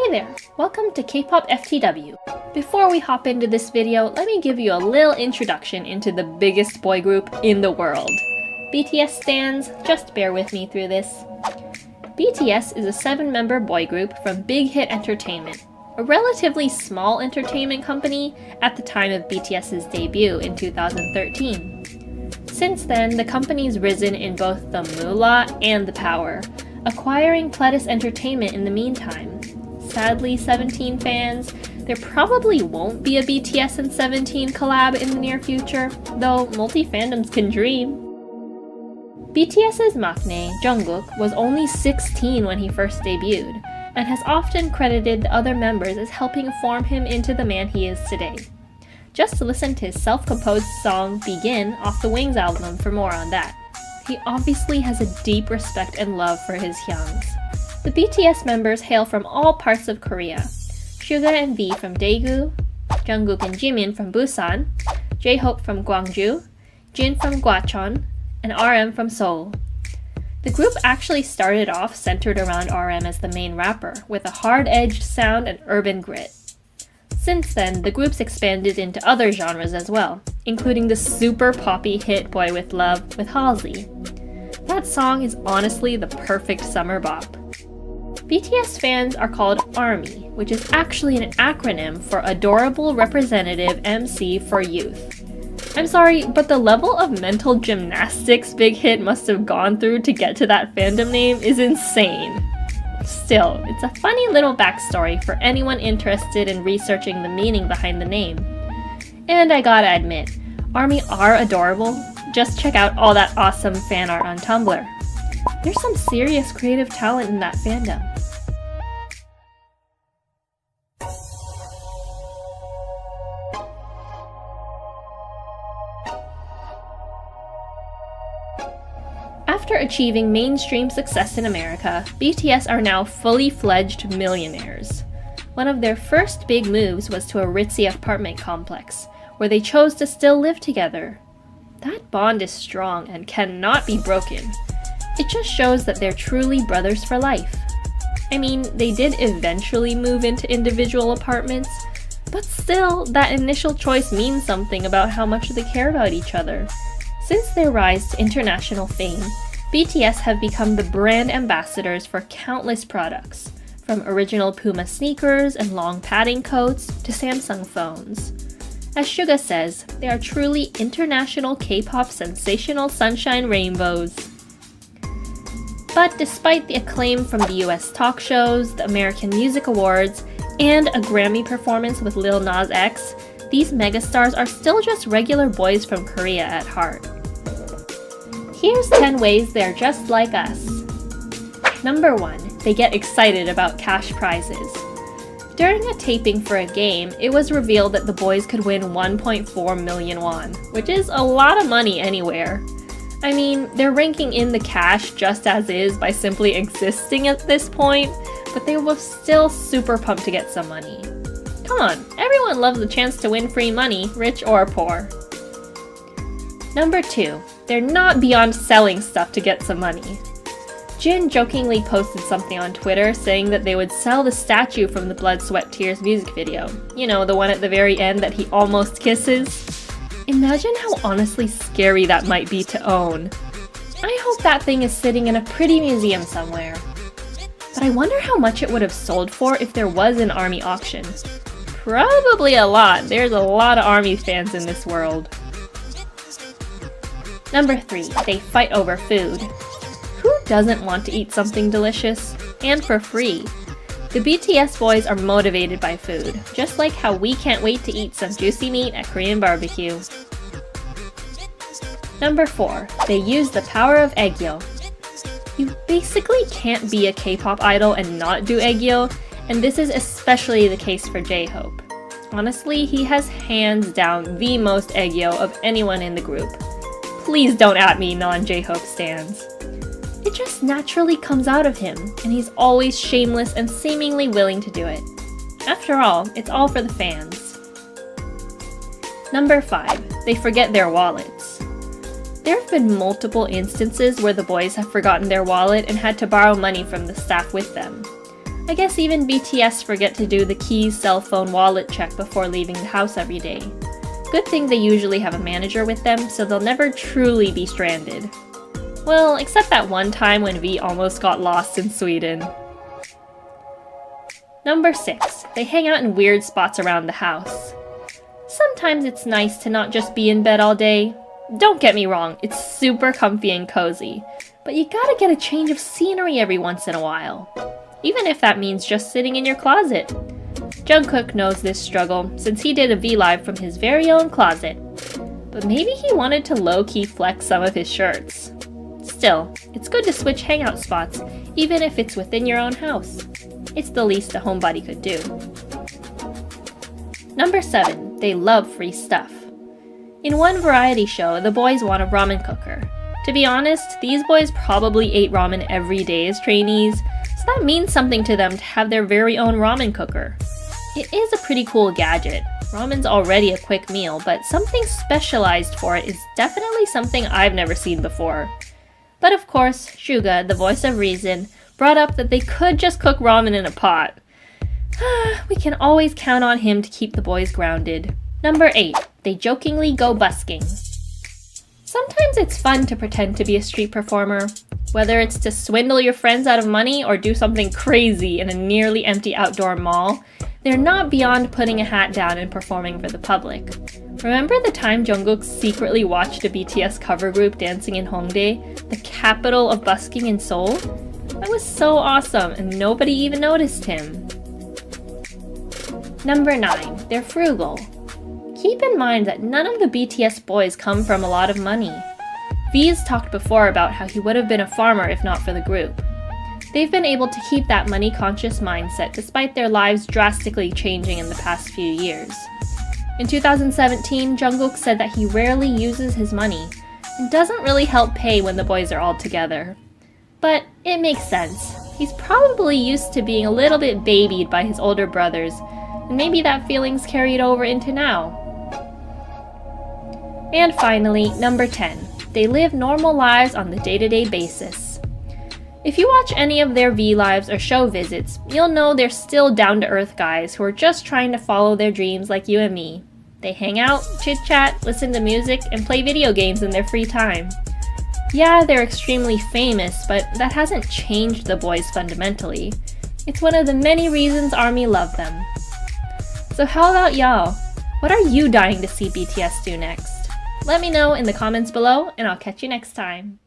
Hi there! Welcome to KPOPFTW. Before we hop into this video, let me give you a little introduction into the biggest boy group in the world. BTS stans, just bear with me through this. BTS is a 7-member boy group from Big Hit Entertainment, a relatively small entertainment company at the time of BTS's debut in 2013. Since then, the company's risen in both the moolah and the power, acquiring Pledis Entertainment in the meantime. Sadly, 17 fans, there probably won't be a BTS and 17 collab in the near future, though multi-fandoms can dream. BTS's maknae, Jungkook, was only 16 when he first debuted, and has often credited the other members as helping form him into the man he is today. Just listen to his self-composed song Begin off the Wings album for more on that. He obviously has a deep respect and love for his hyungs. The BTS members hail from all parts of Korea. Suga and V from Daegu, Jungkook and Jimin from Busan, J-Hope from Gwangju, Jin from Gwacheon, and RM from Seoul. The group actually started off centered around RM as the main rapper, with a hard-edged sound and urban grit. Since then, the group's expanded into other genres as well, including the super poppy hit Boy With Love with Halsey. That song is honestly the perfect summer bop. BTS fans are called ARMY, which is actually an acronym for Adorable Representative MC for Youth. I'm sorry, but the level of mental gymnastics Big Hit must have gone through to get to that fandom name is insane. Still, it's a funny little backstory for anyone interested in researching the meaning behind the name. And I gotta admit, ARMY are adorable. Just check out all that awesome fan art on Tumblr. There's some serious creative talent in that fandom. After achieving mainstream success in America, BTS are now fully fledged millionaires. One of their first big moves was to a ritzy apartment complex, where they chose to still live together. That bond is strong and cannot be broken. It just shows that they're truly brothers for life. I mean, they did eventually move into individual apartments, but still, that initial choice means something about how much they care about each other. Since their rise to international fame, BTS have become the brand ambassadors for countless products, from original Puma sneakers and long padding coats to Samsung phones. As Suga says, they are truly international K-pop sensational sunshine rainbows. But despite the acclaim from the US talk shows, the American Music Awards, and a Grammy performance with Lil Nas X, these megastars are still just regular boys from Korea at heart. Here's 10 ways they're just like us. Number 1. They get excited about cash prizes. During a taping for a game, it was revealed that the boys could win 1.4 million won, which is a lot of money anywhere. I mean, they're raking in the cash just as is by simply existing at this point, but they were still super pumped to get some money. Come on, everyone loves the chance to win free money, rich or poor. Number 2. They're not beyond selling stuff to get some money. Jin jokingly posted something on Twitter saying that they would sell the statue from the Blood, Sweat, Tears music video. You know, the one at the very end that he almost kisses. Imagine how honestly scary that might be to own. I hope that thing is sitting in a pretty museum somewhere. But I wonder how much it would have sold for if there was an ARMY auction. Probably a lot. There's a lot of ARMY fans in this world. Number 3. They fight over food. Who doesn't want to eat something delicious? And for free. The BTS boys are motivated by food, just like how we can't wait to eat some juicy meat at Korean barbecue. Number 4. They use the power of aegyo. You basically can't be a K-pop idol and not do aegyo, and this is especially the case for J-Hope. Honestly, he has hands down the most aegyo of anyone in the group. Please don't at me, non-J-Hope stans. It just naturally comes out of him, and he's always shameless and seemingly willing to do it. After all, it's all for the fans. Number 5. They forget their wallets. There have been multiple instances where the boys have forgotten their wallet and had to borrow money from the staff with them. I guess even BTS forget to do the keys, cell phone, wallet check before leaving the house every day. Good thing they usually have a manager with them, so they'll never truly be stranded. Well, except that one time when V almost got lost in Sweden. Number 6. They hang out in weird spots around the house. Sometimes it's nice to not just be in bed all day. Don't get me wrong, it's super comfy and cozy, but you gotta get a change of scenery every once in a while. Even if that means just sitting in your closet. Jungkook knows this struggle since he did a V-Live from his very own closet. But maybe he wanted to low-key flex some of his shirts. Still, it's good to switch hangout spots, even if it's within your own house. It's the least a homebody could do. Number 7. They love free stuff. In one variety show, the boys want a ramen cooker. To be honest, these boys probably ate ramen every day as trainees, so that means something to them to have their very own ramen cooker. It is a pretty cool gadget. Ramen's already a quick meal, but something specialized for it is definitely something I've never seen before. But of course, Suga, the voice of reason, brought up that they could just cook ramen in a pot. We can always count on him to keep the boys grounded. Number 8. They jokingly go busking. Sometimes it's fun to pretend to be a street performer. Whether it's to swindle your friends out of money or do something crazy in a nearly empty outdoor mall, they're not beyond putting a hat down and performing for the public. Remember the time Jungkook secretly watched a BTS cover group dancing in Hongdae, the capital of busking in Seoul? That was so awesome and nobody even noticed him. Number 9. They're frugal. Keep in mind that none of the BTS boys come from a lot of money. V's talked before about how he would have been a farmer if not for the group. They've been able to keep that money-conscious mindset despite their lives drastically changing in the past few years. In 2017, Jungkook said that he rarely uses his money and doesn't really help pay when the boys are all together. But it makes sense. He's probably used to being a little bit babied by his older brothers, and maybe that feeling's carried over into now. And finally, number 10. They live normal lives on the day-to-day basis. If you watch any of their V-Lives or show visits, you'll know they're still down-to-earth guys who are just trying to follow their dreams like you and me. They hang out, chit-chat, listen to music, and play video games in their free time. Yeah, they're extremely famous, but that hasn't changed the boys fundamentally. It's one of the many reasons ARMY love them. So how about y'all? What are you dying to see BTS do next? Let me know in the comments below, and I'll catch you next time.